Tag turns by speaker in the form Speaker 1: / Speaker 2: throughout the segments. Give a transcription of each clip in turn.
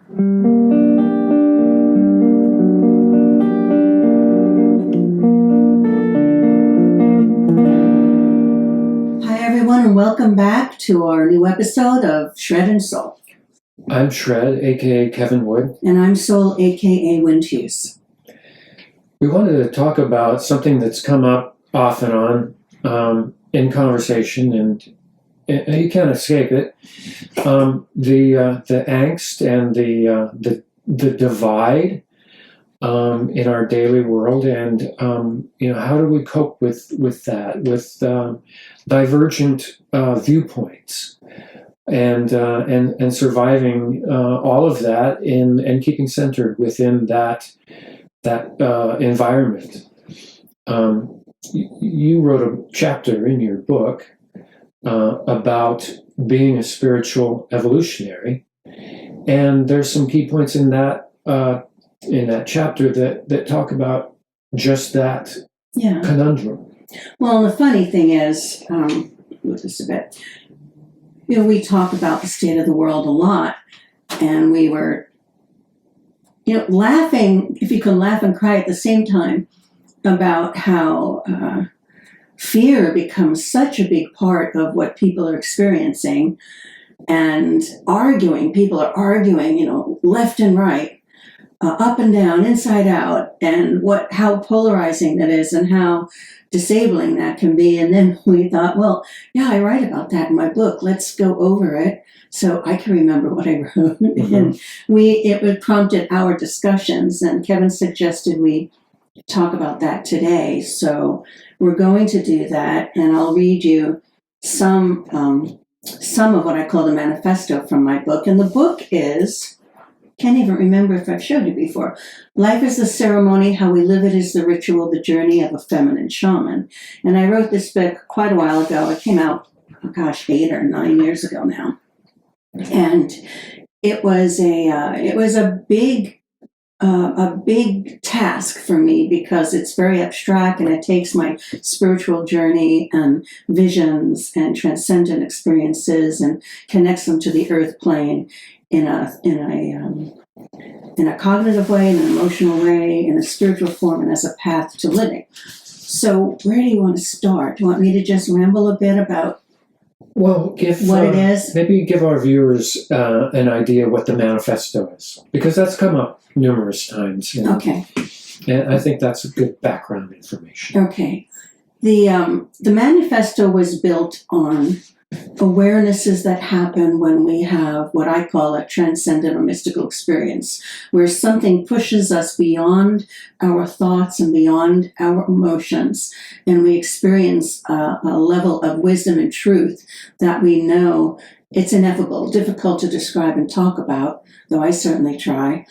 Speaker 1: Hi, everyone, and welcome back to our new episode of Shred and Soul.
Speaker 2: I'm Shred, aka Kevin Wood.
Speaker 1: And I'm Soul, aka Wind Hughes.
Speaker 2: We wanted to talk about something that's come up off and on in conversation, and you can't escape it. The angst and the divide in our daily world, and how do we cope with that, with divergent viewpoints, and surviving all of that and keeping centered within that environment. You wrote a chapter in your book about being a spiritual evolutionary, and there's some key points in that chapter that talk about just that conundrum.
Speaker 1: Well, the funny thing is, with this a bit, we talk about the state of the world a lot, and we were laughing, if you can laugh and cry at the same time, about how fear becomes such a big part of what people are experiencing, and people are arguing, left and right, up and down, inside out, and how polarizing that is and how disabling that can be. And then we thought, well, yeah, I write about that in my book. Let's go over it so I can remember what I wrote. Mm-hmm. And it prompted our discussions, and Kevin suggested we talk about that today. So we're going to do that, and I'll read you some of what I call the manifesto from my book. And the book is, can't even remember if I've showed you before, Life is the Ceremony, How We Live It is the Ritual, The Journey of a Feminine Shaman. And I wrote this book quite a while ago. It came out, 8 or 9 years ago now. And it was a big task for me because it's very abstract, and it takes my spiritual journey and visions and transcendent experiences and connects them to the earth plane in a cognitive way, in an emotional way, in a spiritual form, and as a path to living. So where do you want to start? Do you want me to just ramble a bit about what it is?
Speaker 2: Maybe give our viewers an idea what the manifesto is, because that's come up numerous times.
Speaker 1: Okay.
Speaker 2: And I think that's a good background information.
Speaker 1: Okay. The manifesto was built on awarenesses that happen when we have what I call a transcendent or mystical experience, where something pushes us beyond our thoughts and beyond our emotions, and we experience a level of wisdom and truth that we know it's ineffable, difficult to describe and talk about, though I certainly try,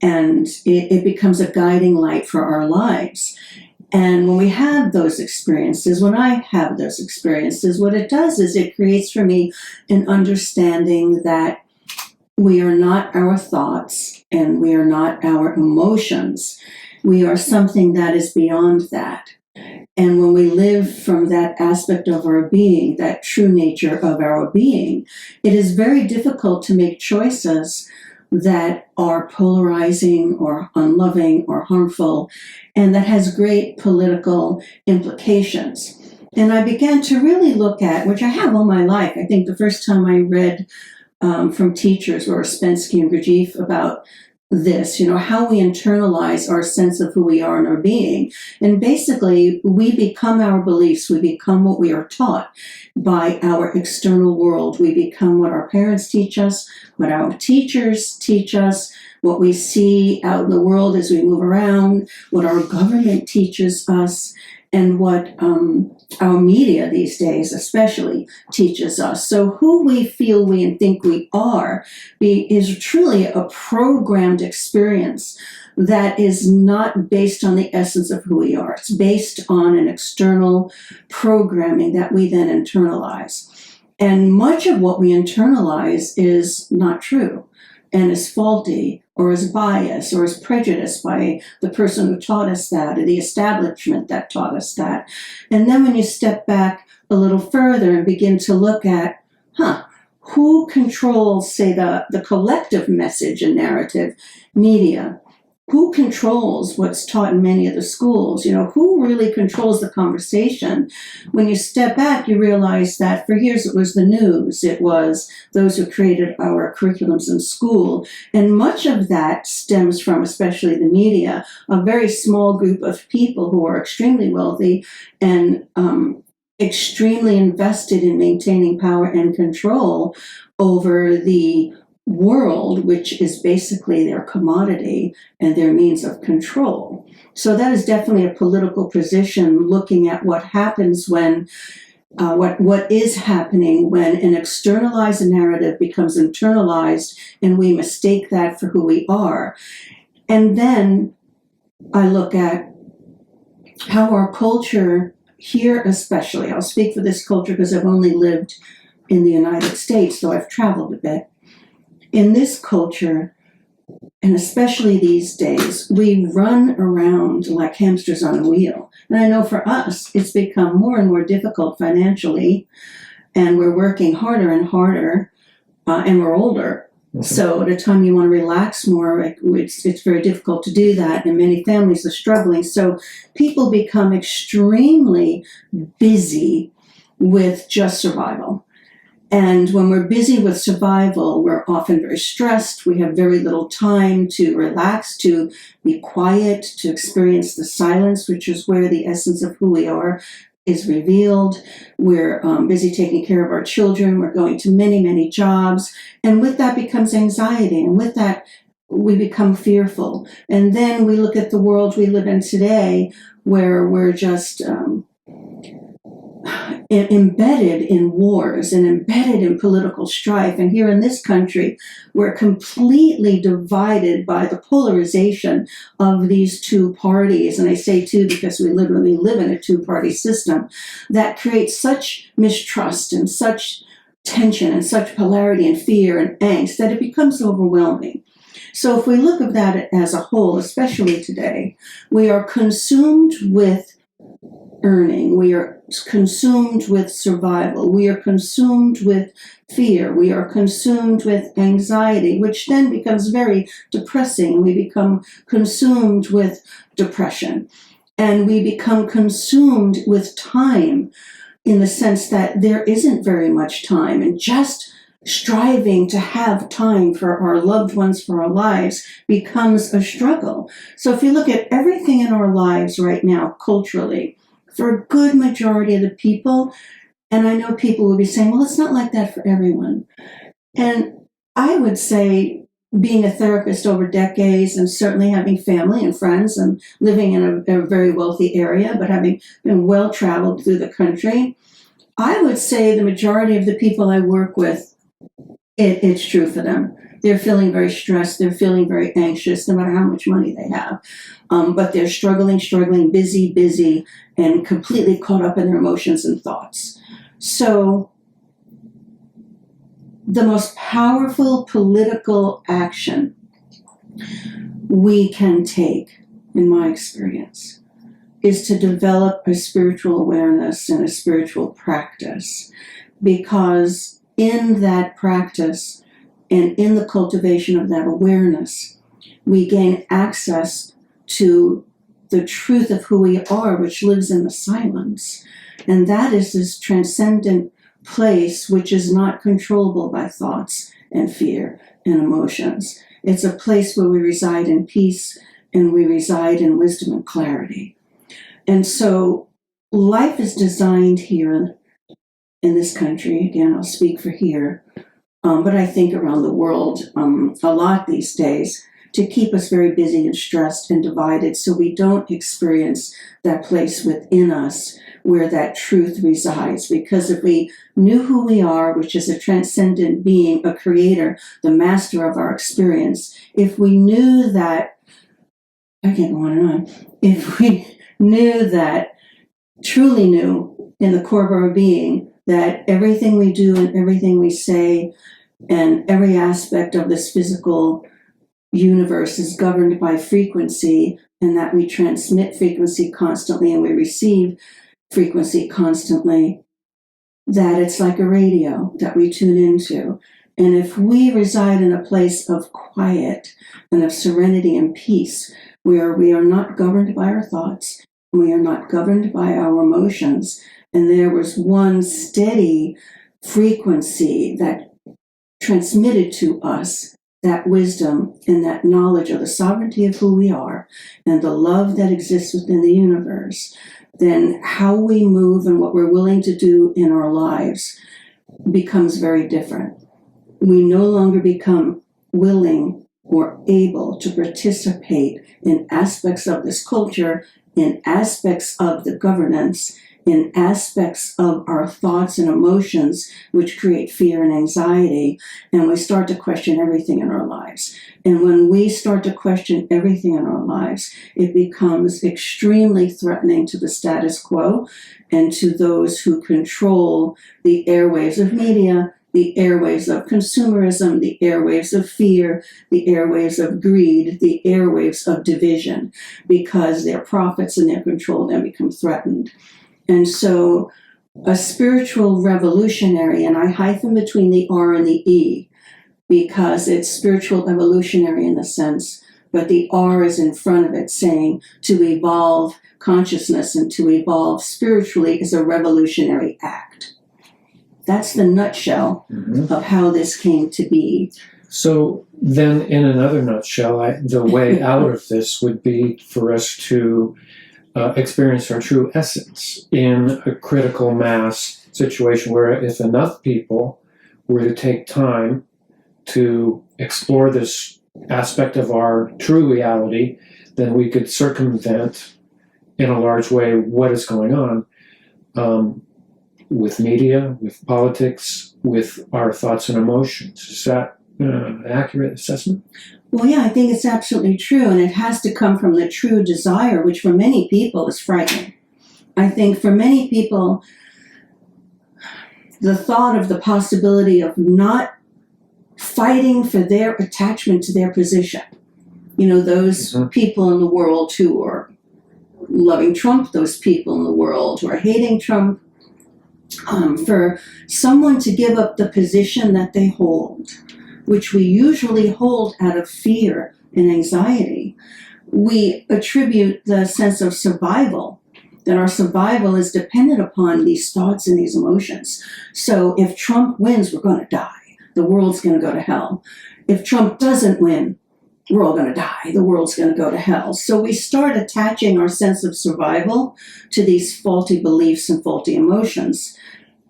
Speaker 1: and it becomes a guiding light for our lives. And when we have those experiences, when I have those experiences, what it does is it creates for me an understanding that we are not our thoughts and we are not our emotions. We are something that is beyond that. And when we live from that aspect of our being, that true nature of our being, it is very difficult to make choices that are polarizing or unloving or harmful, and that has great political implications. And I began to really look at, which I have all my life. I think the first time I read from teachers were Spensky and Gurdjieff about this, how we internalize our sense of who we are and our being. And basically, we become our beliefs. We become what we are taught by our external world. We become what our parents teach us, what our teachers teach us, what we see out in the world as we move around, what our government teaches us, and what our media these days especially teaches us. So who we feel we and think we are is truly a programmed experience that is not based on the essence of who we are. It's based on an external programming that we then internalize. And much of what we internalize is not true and is faulty or is biased or is prejudiced by the person who taught us that or the establishment that taught us that. And then when you step back a little further and begin to look at, who controls, say, the collective message and narrative, media? Who controls what's taught in many of the schools? Who really controls the conversation? When you step back, you realize that for years it was the news. It was those who created our curriculums in school. And much of that stems from, especially the media, a very small group of people who are extremely wealthy and extremely invested in maintaining power and control over the world, which is basically their commodity and their means of control. So that is definitely a political position, looking at what happens when what is happening when an externalized narrative becomes internalized and we mistake that for who we are. And then I look at how our culture here, especially, I'll speak for this culture because I've only lived in the United States, though I've traveled a bit. In this culture, and especially these days, we run around like hamsters on a wheel. And I know for us, it's become more and more difficult financially, and we're working harder and harder, and we're older. Mm-hmm. So at a time you want to relax more, it's very difficult to do that, and many families are struggling. So people become extremely busy with just survival. And when we're busy with survival, we're often very stressed. We have very little time to relax, to be quiet, to experience the silence, which is where the essence of who we are is revealed. We're busy taking care of our children. We're going to many, many jobs. And with that becomes anxiety. And with that, we become fearful. And then we look at the world we live in today, where we're just embedded in wars and embedded in political strife. And here in this country, we're completely divided by the polarization of these two parties. And I say two because we literally live in a two-party system that creates such mistrust and such tension and such polarity and fear and angst that it becomes overwhelming. So if we look at that as a whole, especially today, we are consumed with earning. We are consumed with survival. We are consumed with fear. We are consumed with anxiety, which then becomes very depressing. We become consumed with depression. And we become consumed with time in the sense that there isn't very much time, and just striving to have time for our loved ones, for our lives, becomes a struggle. So if you look at everything in our lives right now, culturally, for a good majority of the people, and I know people will be saying, well, it's not like that for everyone. And I would say, being a therapist over decades and certainly having family and friends and living in a very wealthy area, but having been well-traveled through the country, I would say the majority of the people I work with, it's true for them. They're feeling very stressed. They're feeling very anxious, no matter how much money they have. But they're struggling, busy, and completely caught up in their emotions and thoughts. So the most powerful political action we can take, in my experience, is to develop a spiritual awareness and a spiritual practice. Because in that practice and in the cultivation of that awareness, we gain access to the truth of who we are, which lives in the silence. And that is this transcendent place which is not controllable by thoughts and fear and emotions. It's a place where we reside in peace and we reside in wisdom and clarity. And so life is designed here in this country. Again, I'll speak for here, but I think around the world a lot these days, to keep us very busy and stressed and divided, so we don't experience that place within us where that truth resides. Because if we knew who we are, which is a transcendent being, a creator, the master of our experience, if we knew that, I can't go on and on, if we knew that, truly knew in the core of our being, that everything we do and everything we say and every aspect of this physical universe is governed by frequency, and that we transmit frequency constantly and we receive frequency constantly, that it's like a radio that we tune into. And if we reside in a place of quiet and of serenity and peace, where we are not governed by our thoughts, we are not governed by our emotions, and there was one steady frequency that transmitted to us that wisdom and that knowledge of the sovereignty of who we are and the love that exists within the universe, then how we move and what we're willing to do in our lives becomes very different. We no longer become willing or able to participate in aspects of this culture, in aspects of the governance, in aspects of our thoughts and emotions, which create fear and anxiety, and we start to question everything in our lives. And when we start to question everything in our lives, it becomes extremely threatening to the status quo and to those who control the airwaves of media, the airwaves of consumerism, the airwaves of fear, the airwaves of greed, the airwaves of division, because their profits and their control then become threatened. And so a spiritual revolutionary, and I hyphen between the R and the E because it's spiritual evolutionary in the sense, but the R is in front of it saying to evolve consciousness and to evolve spiritually is a revolutionary act. That's the nutshell of how this came to be.
Speaker 2: So then, in another nutshell, the way out of this would be for us to experience our true essence in a critical mass situation where if enough people were to take time to explore this aspect of our true reality, then we could circumvent in a large way what is going on with media, with politics, with our thoughts and emotions. Is that an accurate assessment?
Speaker 1: Well, yeah, I think it's absolutely true, and it has to come from the true desire, which for many people is frightening. I think for many people, the thought of the possibility of not fighting for their attachment to their position, those people in the world who are loving Trump, those people in the world who are hating Trump, for someone to give up the position that they hold, which we usually hold out of fear and anxiety, we attribute the sense of survival, that our survival is dependent upon these thoughts and these emotions. So if Trump wins, we're going to die. The world's going to go to hell. If Trump doesn't win, we're all going to die. The world's going to go to hell. So we start attaching our sense of survival to these faulty beliefs and faulty emotions.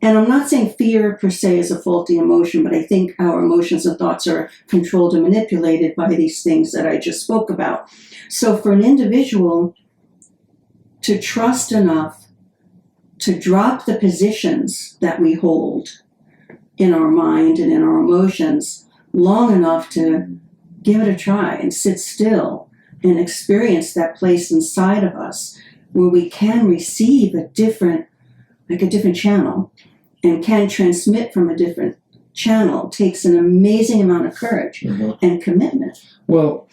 Speaker 1: And I'm not saying fear per se is a faulty emotion, but I think our emotions and thoughts are controlled and manipulated by these things that I just spoke about. So for an individual to trust enough to drop the positions that we hold in our mind and in our emotions long enough to give it a try and sit still and experience that place inside of us where we can receive a different channel and can transmit from a different channel takes an amazing amount of courage and commitment.
Speaker 2: Well,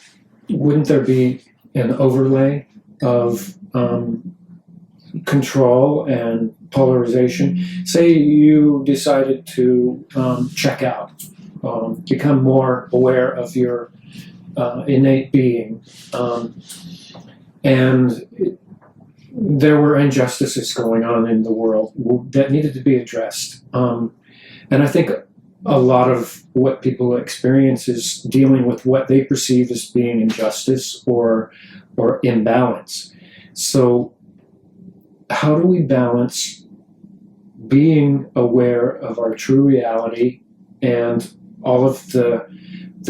Speaker 2: wouldn't there be an overlay of control and polarization? Say you decided to check out, become more aware of your innate being, and there were injustices going on in the world that needed to be addressed. And I think a lot of what people experience is dealing with what they perceive as being injustice or imbalance. So how do we balance being aware of our true reality and all of the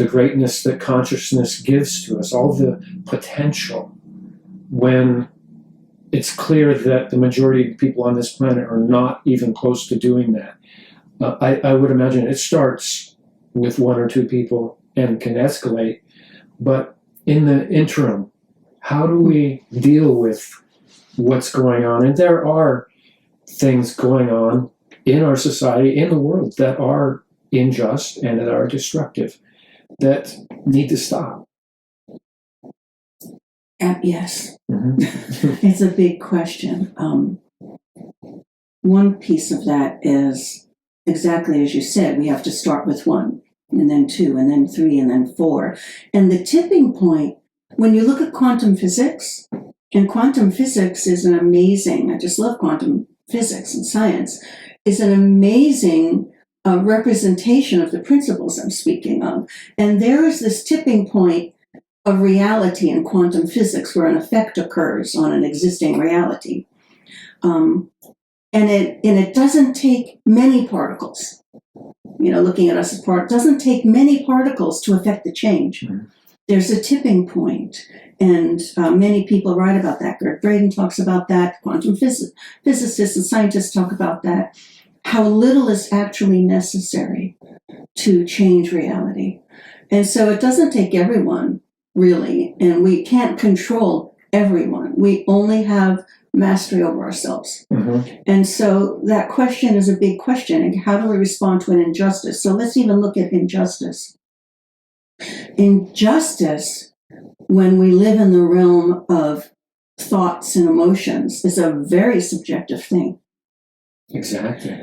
Speaker 2: greatness that consciousness gives to us, all the potential, when it's clear that the majority of people on this planet are not even close to doing that? I would imagine it starts with one or two people and can escalate. But in the interim, how do we deal with what's going on? And there are things going on in our society, in the world, that are unjust and that are destructive, that need to stop.
Speaker 1: Yes. It's a big question. one piece of that is exactly as you said, we have to start with 1, and then 2, and then 3, and then 4. And the tipping point, when you look at quantum physics, and quantum physics is an amazing, I just love quantum physics and science, is an amazing representation of the principles I'm speaking of. And there is this tipping point of reality in quantum physics where an effect occurs on an existing reality. And it doesn't take many particles. Looking at us as part, doesn't take many particles to affect the change. Mm-hmm. There's a tipping point, and many people write about that. Gert Braden talks about that. Quantum physicists and scientists talk about that. How little is actually necessary to change reality. And so it doesn't take everyone, really, and we can't control everyone. We only have mastery over ourselves. Mm-hmm. And so that question is a big question. And how do we respond to an injustice? So let's even look at injustice. Injustice, when we live in the realm of thoughts and emotions, is a very subjective thing.
Speaker 2: Exactly.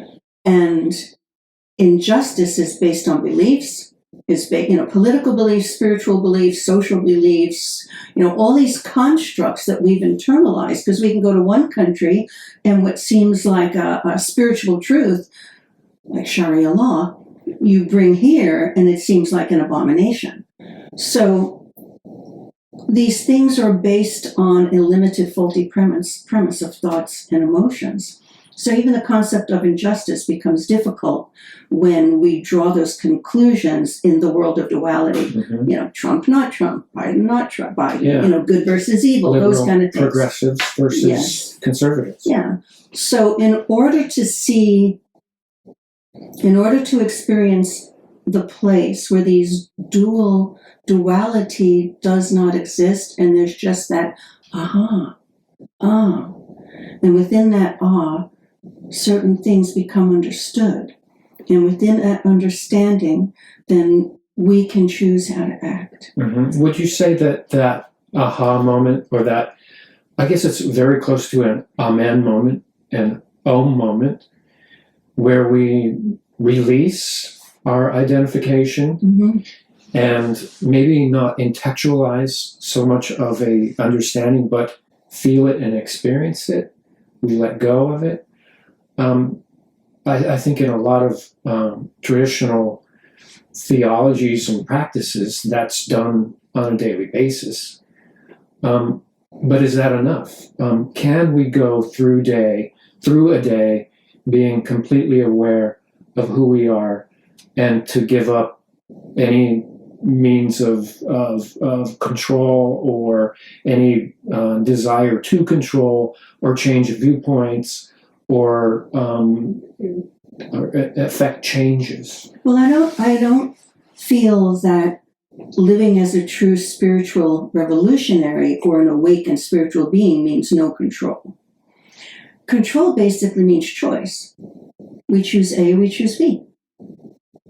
Speaker 1: And injustice is based on beliefs, is based, political beliefs, spiritual beliefs, social beliefs, all these constructs that we've internalized, because we can go to one country and what seems like a spiritual truth, like Sharia law, you bring here and it seems like an abomination. So these things are based on a limited, faulty premise of thoughts and emotions. So even the concept of injustice becomes difficult when we draw those conclusions in the world of duality. Mm-hmm. Trump, not Trump, Biden, not Trump, Biden, yeah. Good versus evil, liberal, those kind of things.
Speaker 2: Progressives versus conservatives.
Speaker 1: Yeah. So in order to experience the place where these duality does not exist, and there's just that and within that certain things become understood. And within that understanding, then we can choose how to act.
Speaker 2: Mm-hmm. Would you say that aha moment, or that, I guess it's very close to an amen moment, an om moment, where we release our identification, mm-hmm. and maybe not intellectualize so much of a understanding, but feel it and experience it. We let go of it. I think in a lot of traditional theologies and practices, that's done on a daily basis. But is that enough? Can we go through a day being completely aware of who we are, and to give up any means of control, or any desire to control or change viewpoints, or affect changes?
Speaker 1: Well, I don't feel that living as a true spiritual revolutionary or an awakened spiritual being means no control. Control basically means choice. We choose A, we choose B.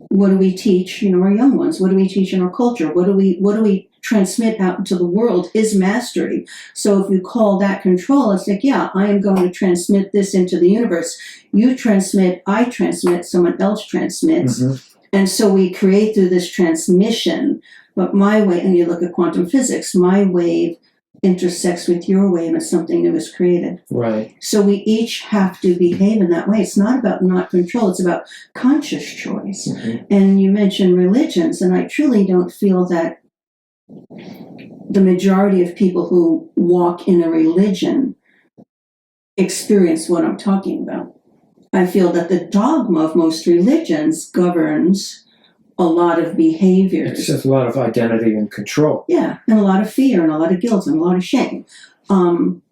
Speaker 1: What do we teach, our young ones? What do we teach in our culture? What do we transmit out into the world is mastery. So if you call that control, it's like, yeah, I am going to transmit this into the universe. You transmit, I transmit, someone else transmits. Mm-hmm. And so we create through this transmission. But my wave, and you look at quantum physics, my wave intersects with your wave and something new is created.
Speaker 2: Right.
Speaker 1: So we each have to behave in that way. It's not about not control, it's about conscious choice. Mm-hmm. And you mentioned religions, and I truly don't feel that the majority of people who walk in a religion experience what I'm talking about. I feel that the dogma of most religions governs a lot of behaviors.
Speaker 2: It's just a lot of identity and control.
Speaker 1: Yeah, and a lot of fear, and a lot of guilt, and a lot of shame. And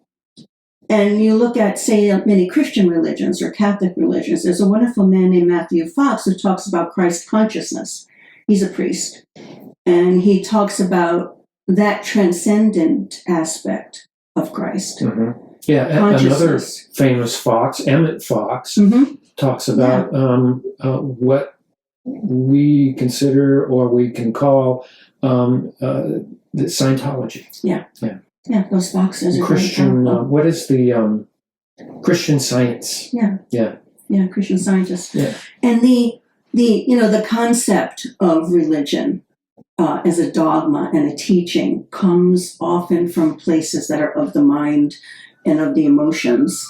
Speaker 1: you look at, say, many Christian religions or Catholic religions. There's a wonderful man named Matthew Fox who talks about Christ consciousness. He's a priest. And he talks about that transcendent aspect of Christ.
Speaker 2: Mm-hmm. Yeah, another famous Fox, Emmett Fox, mm-hmm. talks about what we consider, or we can call, the Scientology.
Speaker 1: Yeah, those Foxes are
Speaker 2: Christian. What is the Christian Science.
Speaker 1: Yeah.
Speaker 2: Yeah.
Speaker 1: Yeah, Christian Scientists.
Speaker 2: Yeah.
Speaker 1: And the concept of religion as a dogma and a teaching comes often from places that are of the mind and of the emotions.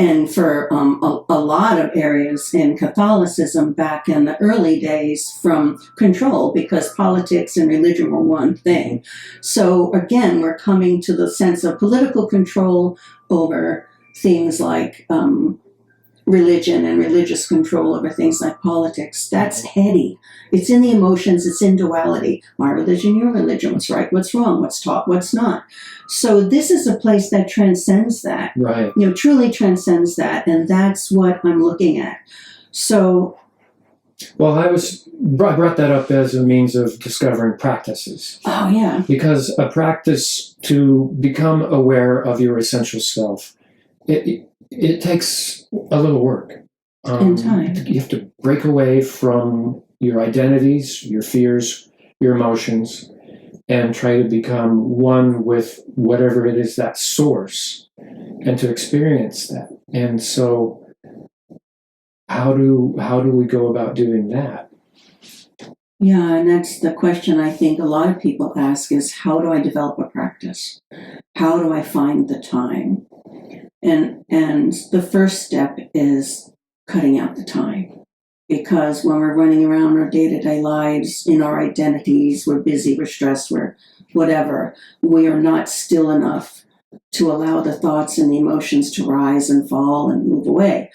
Speaker 1: And for a lot of areas in Catholicism back in the early days, from control, because politics and religion were one thing. So again, we're coming to the sense of political control over things like religion and religious control over things like politics. That's heady. It's in the emotions, it's in duality. My religion, your religion, what's right, what's wrong, what's taught, what's not. So this is a place that transcends that.
Speaker 2: Right.
Speaker 1: Truly transcends that, and that's what I'm looking at. So
Speaker 2: well, I brought that up as a means of discovering practices.
Speaker 1: Oh yeah.
Speaker 2: Because a practice to become aware of your essential self, it takes a little work.
Speaker 1: And time.
Speaker 2: You have to break away from your identities, your fears, your emotions, and try to become one with whatever it is, that source, and to experience that. And so how do we go about doing that?
Speaker 1: Yeah, and that's the question I think a lot of people ask is, how do I develop a practice? How do I find the time? And the first step is cutting out the time. Because when we're running around our day-to-day lives, in our identities, we're busy, we're stressed, we're whatever, we are not still enough to allow the thoughts and the emotions to rise and fall and move away.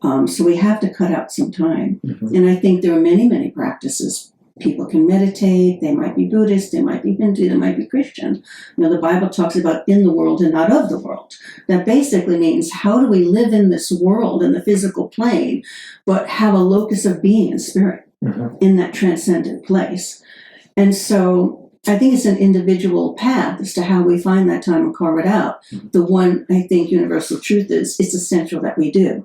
Speaker 1: So we have to cut out some time.
Speaker 2: Mm-hmm.
Speaker 1: And I think there are many, many practices. People can meditate, they might be Buddhist, they might be Hindu, they might be Christian. The Bible talks about in the world and not of the world. That basically means, how do we live in this world, in the physical plane, but have a locus of being in spirit,
Speaker 2: mm-hmm.
Speaker 1: in that transcendent place? And so I think it's an individual path as to how we find that time and carve it out.
Speaker 2: Mm-hmm.
Speaker 1: The one, I think, universal truth is, it's essential that we do.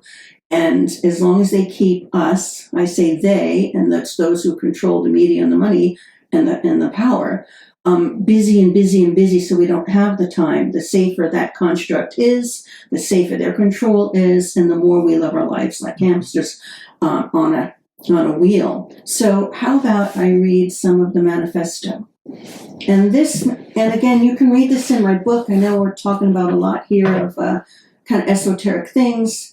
Speaker 1: And as long as they keep us, I say they, and that's those who control the media and the money and the power, busy and busy and busy, so we don't have the time, the safer that construct is, the safer their control is, and the more we live our lives like hamsters on a wheel. So how about I read some of the manifesto? And again, you can read this in my book. I know we're talking about a lot here of kind of esoteric things.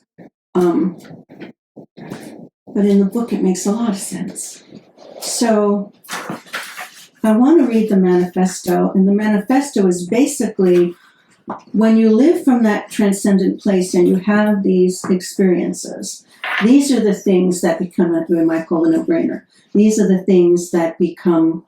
Speaker 1: But in the book, it makes a lot of sense. So I want to read the manifesto, and the manifesto is basically, when you live from that transcendent place and you have these experiences, these are the things that become, what we might call a no-brainer. These are the things that become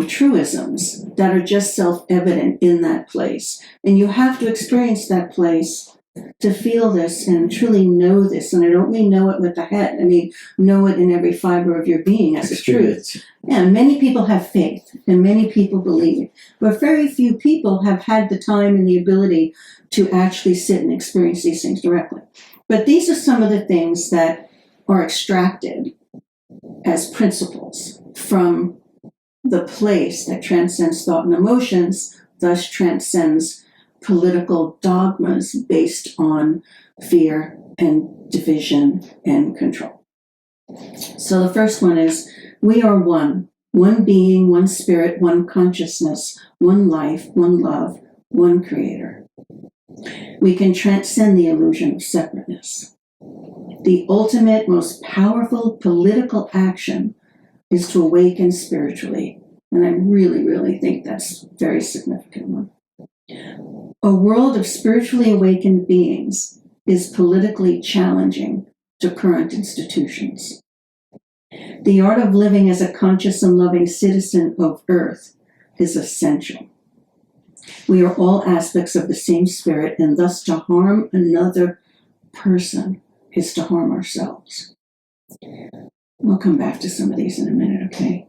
Speaker 1: truisms that are just self-evident in that place. And you have to experience that place to feel this and truly know this. And I don't mean know it with the head. I mean, know it in every fiber of your being as a truth. Yeah, many people have faith and many people believe, but very few people have had the time and the ability to actually sit and experience these things directly. But these are some of the things that are extracted as principles from the place that transcends thought and emotions, thus transcends political dogmas based on fear and division and control. So the first one is, we are one being, one spirit, one consciousness, one life, one love, one creator. We can transcend the illusion of separateness. The ultimate, most powerful political action is to awaken spiritually. And I really, really think that's a very significant one. A world of spiritually awakened beings is politically challenging to current institutions. The art of living as a conscious and loving citizen of Earth is essential. We are all aspects of the same spirit, and thus to harm another person is to harm ourselves. We'll come back to some of these in a minute, okay?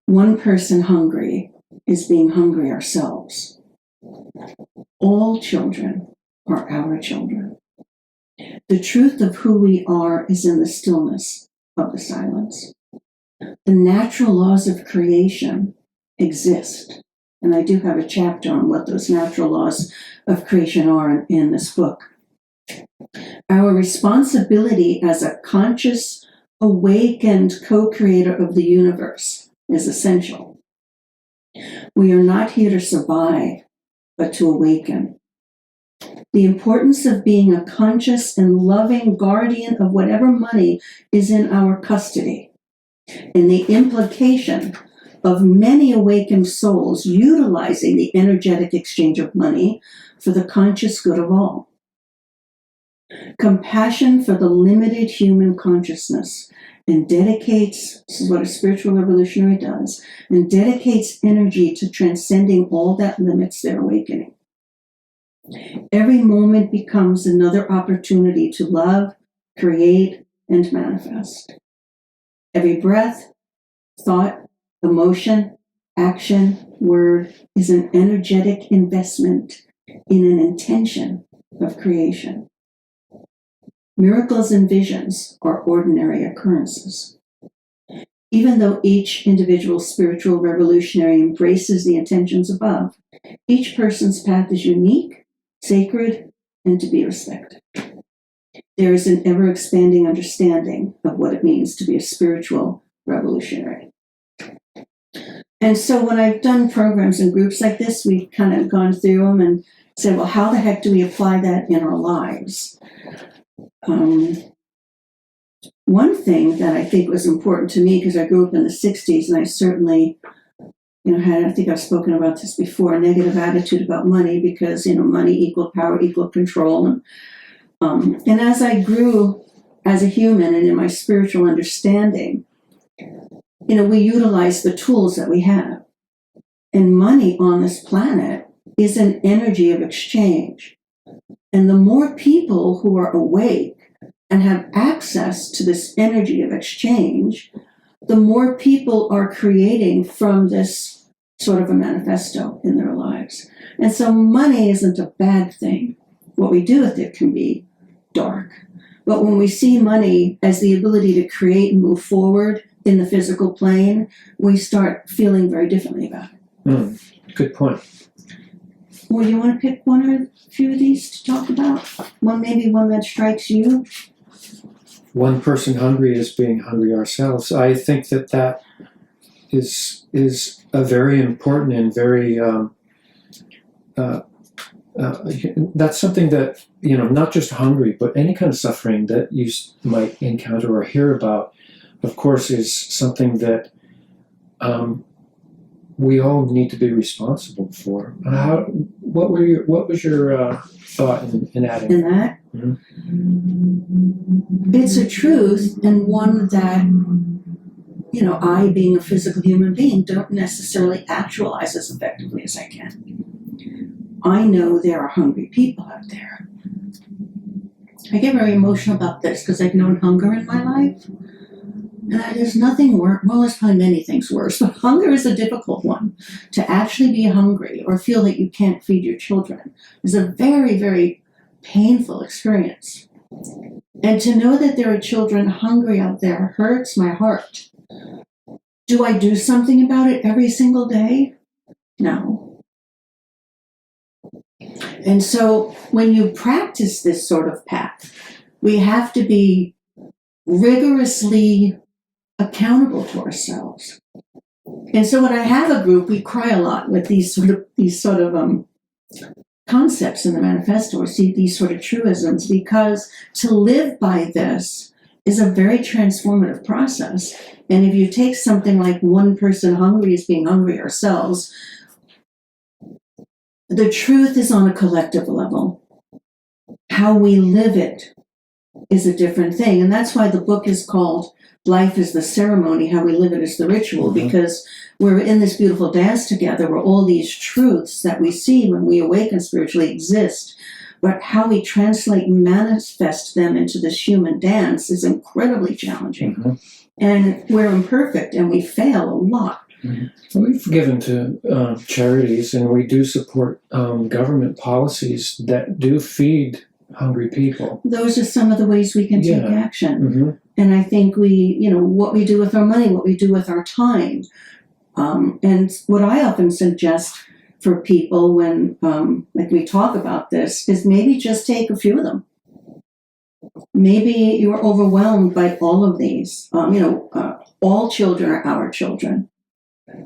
Speaker 1: One person hungry is being hungry ourselves. All children are our children. The truth of who we are is in the stillness of the silence. The natural laws of creation exist And I do have a chapter on what those natural laws of creation are in this book. Our responsibility as a conscious, awakened co-creator of the universe is essential. We are not here to survive, but to awaken. The importance of being a conscious and loving guardian of whatever money is in our custody, and the implication of many awakened souls utilizing the energetic exchange of money for the conscious good of all. Compassion for the limited human consciousness and dedicates, this is what a spiritual revolutionary does, and dedicates energy to transcending all that limits their awakening. Every moment becomes another opportunity to love, create, and manifest. Every breath, thought, emotion, action, word is an energetic investment in an intention of creation. Miracles and visions are ordinary occurrences. Even though each individual spiritual revolutionary embraces the intentions above, each person's path is unique, sacred, and to be respected. There is an ever-expanding understanding of what it means to be a spiritual revolutionary. And so when I've done programs and groups like this, we've kind of gone through them and said, well, how the heck do we apply that in our lives? One thing that I think was important to me, because I grew up in the 60s, and I certainly, had, I think I've spoken about this before, a negative attitude about money, because, money equaled power, equaled control. And as I grew as a human and in my spiritual understanding, we utilize the tools that we have. And money on this planet is an energy of exchange. And the more people who are awake and have access to this energy of exchange, the more people are creating from this sort of a manifesto in their lives. And so money isn't a bad thing. What we do with it can be dark. But when we see money as the ability to create and move forward in the physical plane, we start feeling very differently about it.
Speaker 2: Good point.
Speaker 1: Well, you want to pick one or a few of these to talk about? Maybe one that strikes you?
Speaker 2: One person hungry is being hungry ourselves. I think that is a very important and very that's something that not just hungry, but any kind of suffering that you might encounter or hear about, of course, is something that we all need to be responsible for. What was your thought in adding?
Speaker 1: In that?
Speaker 2: Mm-hmm.
Speaker 1: It's a truth, and one that, I, being a physical human being, don't necessarily actualize as effectively as I can. I know there are hungry people out there. I get very emotional about this because I've known hunger in my life. And there's nothing worse, well, there's probably many things worse, but hunger is a difficult one. To actually be hungry or feel that you can't feed your children is a very, very painful experience. And to know that there are children hungry out there hurts my heart. Do I do something about it every single day? No. And so when you practice this sort of path, we have to be rigorously accountable to ourselves. And so when I have a group, we cry a lot with these sort of concepts in the manifesto, or see these sort of truisms, because to live by this is a very transformative process. And if you take something like one person hungry is being hungry ourselves, the truth is on a collective level. How we live it is a different thing. And that's why the book is called Life is the Ceremony, How We Live It is the Ritual, because we're in this beautiful dance together where all these truths that we see when we awaken spiritually exist. But how we translate and manifest them into this human dance is incredibly challenging. Mm-hmm. And we're imperfect and we fail a lot.
Speaker 2: Mm-hmm. We've given to charities, and we do support government policies that do feed hungry people.
Speaker 1: Those are some of the ways we can take action.
Speaker 2: Mm-hmm.
Speaker 1: And I think what we do with our money, what we do with our time. And what I often suggest for people when, like we talk about this, is maybe just take a few of them. Maybe you're overwhelmed by all of these. All children are our children.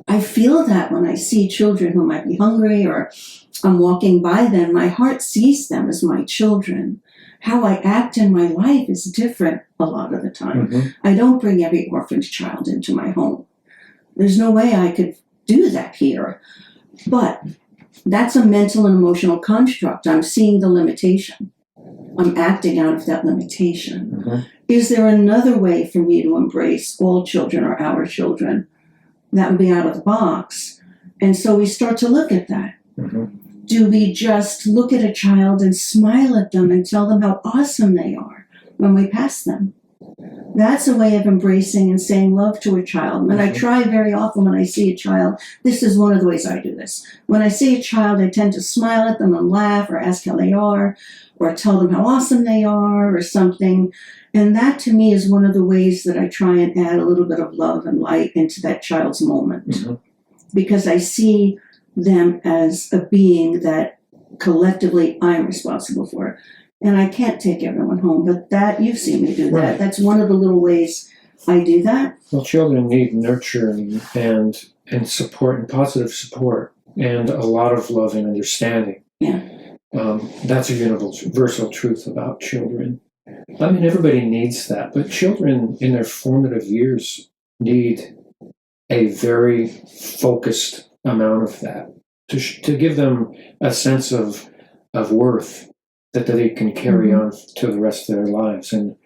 Speaker 1: I feel that when I see children who might be hungry or I'm walking by them, my heart sees them as my children. How I act in my life is different a lot of the time.
Speaker 2: Mm-hmm.
Speaker 1: I don't bring every orphaned child into my home. There's no way I could do that here. But that's a mental and emotional construct. I'm seeing the limitation. I'm acting out of that limitation.
Speaker 2: Mm-hmm.
Speaker 1: Is there another way for me to embrace all children are our children? That would be out of the box. And so we start to look at that.
Speaker 2: Mm-hmm.
Speaker 1: Do we just look at a child and smile at them and tell them how awesome they are when we pass them? That's a way of embracing and saying love to a child. And I try very often when I see a child, this is one of the ways I do this. When I see a child, I tend to smile at them and laugh or ask how they are or tell them how awesome they are or something. And that to me is one of the ways that I try and add a little bit of love and light into that child's moment.
Speaker 2: Mm-hmm.
Speaker 1: Because I see them as a being that collectively I'm responsible for. And I can't take everyone home, but that you've seen me do that.
Speaker 2: Right.
Speaker 1: That's one of the little ways I do that.
Speaker 2: Well, children need nurturing and support and positive support and a lot of love and understanding.
Speaker 1: Yeah.
Speaker 2: That's a universal truth about children. I mean, everybody needs that, but children in their formative years need a very focused amount of that to give them a sense of worth that they can carry on to the rest of their lives. And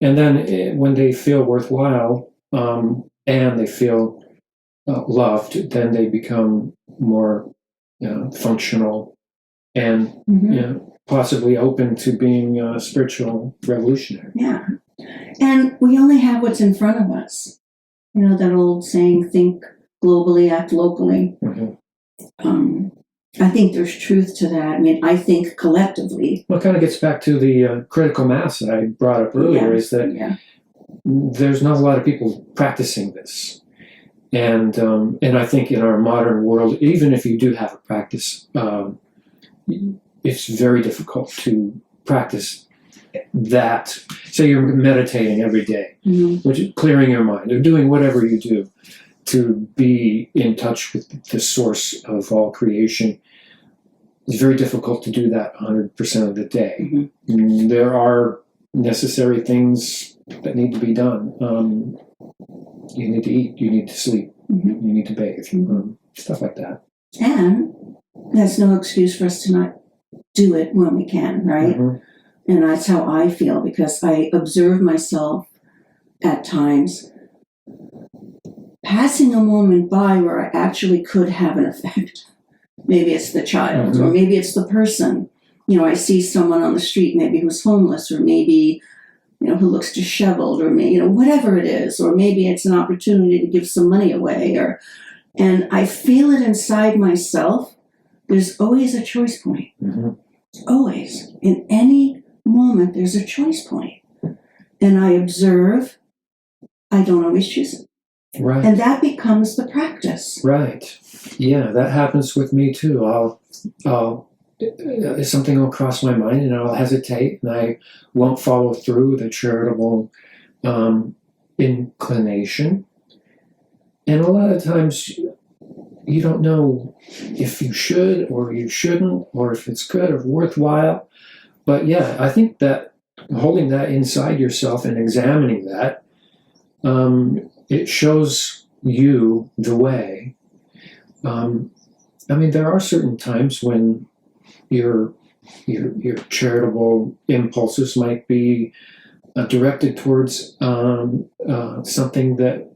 Speaker 2: then when they feel worthwhile and they feel loved, then they become more functional and possibly open to being a spiritual revolutionary.
Speaker 1: Yeah. And we only have what's in front of us. You know, that old saying, think globally, act locally.
Speaker 2: Mm-hmm.
Speaker 1: I think there's truth to that. I mean, I think collectively.
Speaker 2: Well, it kind of gets back to the critical mass that I brought up earlier, is that there's not a lot of people practicing this. And I think in our modern world, even if you do have a practice, it's very difficult to practice that. Say you're meditating every day, which is clearing your mind, or doing whatever you do to be in touch with the source of all creation. It's very difficult to do that 100% of the day. Mm-hmm. There are necessary things that need to be done. You need to eat, you need to sleep, you need to bathe, stuff like that.
Speaker 1: And that's no excuse for us to not do it when we can, right? Mm-hmm. And that's how I feel, because I observe myself at times passing a moment by where I actually could have an effect. Maybe it's the child, or maybe it's the person. You know, I see someone on the street, maybe who's homeless, or maybe, who looks disheveled, or maybe, whatever it is, or maybe it's an opportunity to give some money away, and I feel it inside myself. There's always a choice point. Mm-hmm. Always. In any moment, there's a choice point. And I observe, I don't always choose it.
Speaker 2: Right.
Speaker 1: And that becomes the practice.
Speaker 2: Right. Yeah, that happens with me too. I'll something will cross my mind and I'll hesitate and I won't follow through with a charitable inclination. And a lot of times you don't know if you should or you shouldn't, or if it's good or worthwhile. But yeah, I think that holding that inside yourself and examining that, it shows you the way. I mean, there are certain times when your charitable impulses might be directed towards something that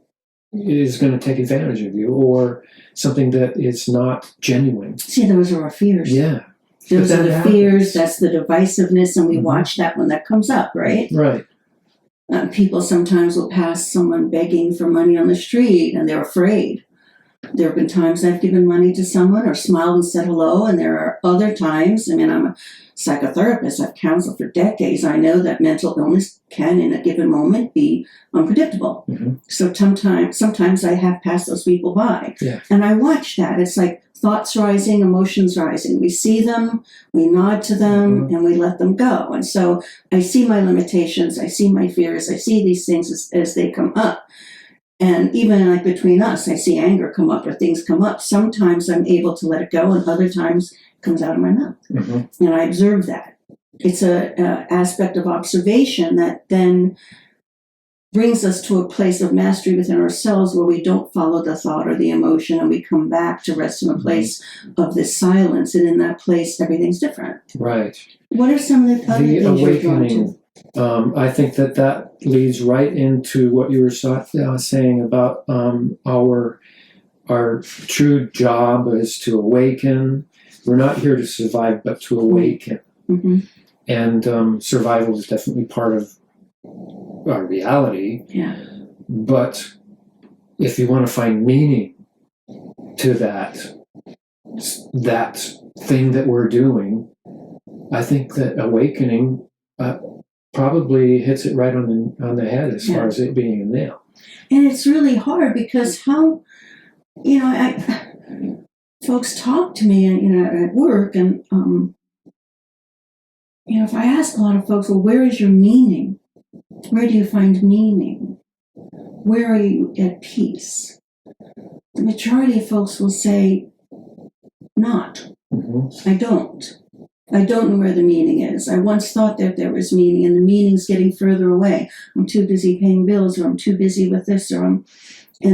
Speaker 2: is going to take advantage of you, or something that is not genuine.
Speaker 1: See, those are our fears.
Speaker 2: Yeah.
Speaker 1: Those are the fears, that's the divisiveness, and we watch that when that comes up, right?
Speaker 2: Right.
Speaker 1: People sometimes will pass someone begging for money on the street, and they're afraid. There have been times I've given money to someone or smiled and said hello, and there are other times, I'm a psychotherapist, I've counseled for decades, I know that mental illness can, in a given moment, be unpredictable. Mm-hmm. So sometimes I have passed those people by.
Speaker 2: Yeah.
Speaker 1: And I watch that. It's like thoughts rising, emotions rising. We see them, we nod to them, and we let them go. And so I see my limitations, I see my fears, I see these things as they come up. And even like between us, I see anger come up or things come up. Sometimes I'm able to let it go, and other times it comes out of my mouth. And I observe that. It's a aspect of observation that then brings us to a place of mastery within ourselves where we don't follow the thought or the emotion, and we come back to rest in a place of this silence. And in that place, everything's different.
Speaker 2: Right.
Speaker 1: What are some of the other things you're drawn
Speaker 2: awakening. I think that leads right into what you were saying about our true job is to awaken. We're not here to survive, but to awaken. And survival is definitely part of our reality.
Speaker 1: Yeah.
Speaker 2: But if you want to find meaning to that thing that we're doing, I think that awakening probably hits it right on the head as far as it being a nail.
Speaker 1: And it's really hard because how, folks talk to me, at work, and if I ask a lot of folks, well, where is your meaning? Where do you find meaning? Where are you at peace? The majority of folks will say, not. I don't. I don't know where the meaning is. I once thought that there was meaning, and the meaning's getting further away. I'm too busy paying bills, or I'm too busy with this, and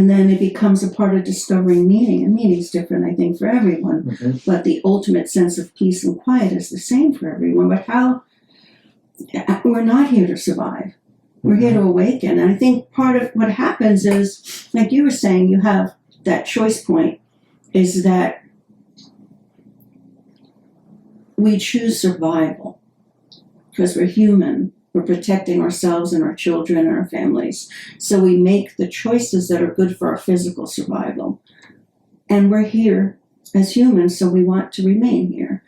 Speaker 1: then it becomes a part of discovering meaning. And meaning's different, I think, for everyone. But the ultimate sense of peace and quiet is the same for everyone. But we're not here to survive. We're here to awaken. And I think part of what happens is, like you were saying, you have that choice point, is that we choose survival because we're human. We're protecting ourselves and our children and our families. So we make the choices that are good for our physical survival. And we're here as humans, so we want to remain here.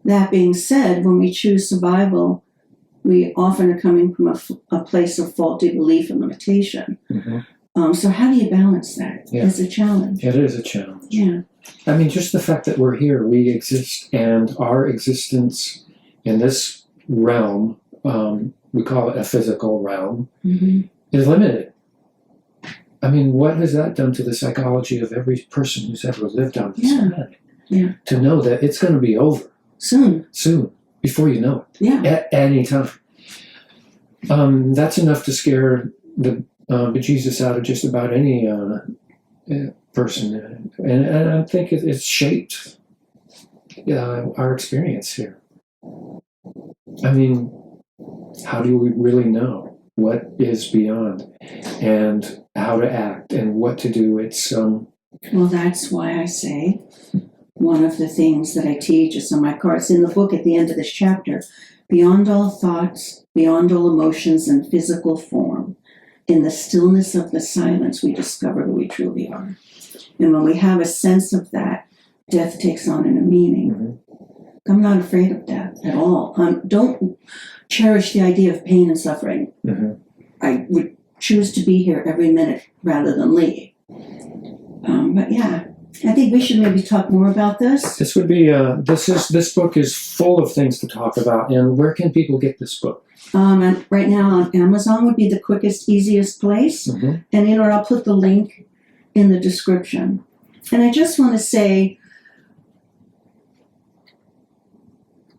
Speaker 1: That being said, when we choose survival, we often are coming from a place of faulty belief and limitation. So how do you balance that?
Speaker 2: Yeah.
Speaker 1: It's a challenge.
Speaker 2: It is a challenge.
Speaker 1: Yeah.
Speaker 2: I mean, just the fact that we're here, we exist, and our existence in this realm, we call it a physical realm, is limited. I mean, what has that done to the psychology of every person who's ever lived on this planet?
Speaker 1: Yeah.
Speaker 2: To know that it's going to be over. Soon, before you know it.
Speaker 1: Yeah.
Speaker 2: At any time. That's enough to scare the bejesus out of just about any person. And I think it's shaped our experience here. I mean, how do we really know what is beyond and how to act and what to do? It's
Speaker 1: Well, that's why I say one of the things that I teach is on my cards in the book at the end of this chapter: beyond all thoughts, beyond all emotions and physical form, in the stillness of the silence, we discover who we truly are. And when we have a sense of that, death takes on a new meaning. I'm not afraid of death at all. Don't cherish the idea of pain and suffering. I would choose to be here every minute rather than leave. But yeah, I think we should maybe talk more about this.
Speaker 2: This would be this book is full of things to talk about. And where can people get this book?
Speaker 1: And right now on Amazon would be the quickest, easiest place. And I'll put the link in the description. And I just want to say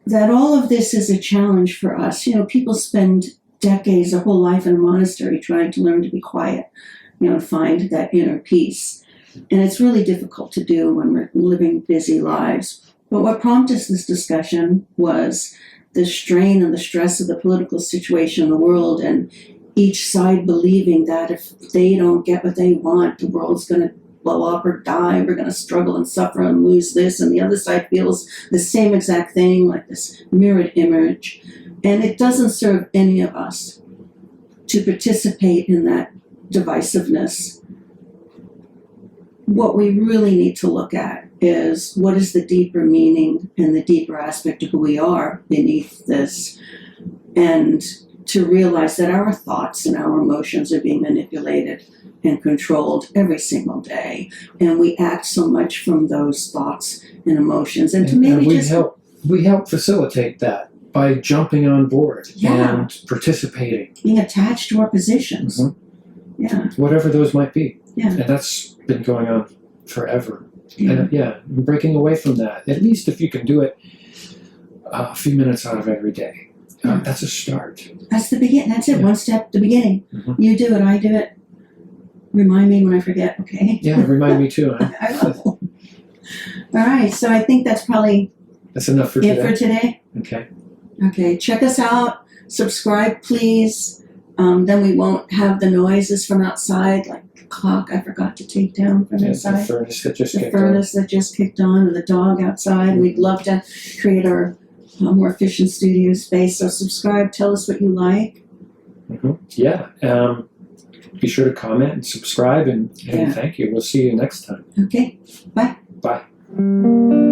Speaker 1: that all of this is a challenge for us. People spend decades, a whole life in a monastery trying to learn to be quiet, and find that inner peace. And it's really difficult to do when we're living busy lives. But what prompted this discussion was the strain and the stress of the political situation in the world, and each side believing that if they don't get what they want, the world's going to blow up or die. We're going to struggle and suffer and lose this. And the other side feels the same exact thing, like this mirrored image. And it doesn't serve any of us to participate in that divisiveness. What we really need to look at is what is the deeper meaning and the deeper aspect of who we are beneath this. And to realize that our thoughts and our emotions are being manipulated and controlled every single day, and we act so much from those thoughts and emotions, and to maybe
Speaker 2: we help facilitate that by jumping on board and participating,
Speaker 1: being attached to our positions.
Speaker 2: Whatever those might be.
Speaker 1: And
Speaker 2: that's been going on forever. And breaking away from that, at least if you can do it a few minutes out of every day, that's a start.
Speaker 1: That's the beginning. That's it. One step, the beginning. You do it, I do it. Remind me when I forget, okay?
Speaker 2: Yeah, remind me too.
Speaker 1: I will. All right, so I think that's probably
Speaker 2: enough for
Speaker 1: today. Okay, check us out. Subscribe, please. Then we won't have the noises from outside, like the clock I forgot to take down from inside.
Speaker 2: The furnace that just
Speaker 1: kicked on, and the dog outside. We'd love to create our more efficient studio space. So subscribe. Tell us what you like.
Speaker 2: Be sure to comment and subscribe, and thank you. We'll see you next time.
Speaker 1: Okay. Bye.
Speaker 2: Bye.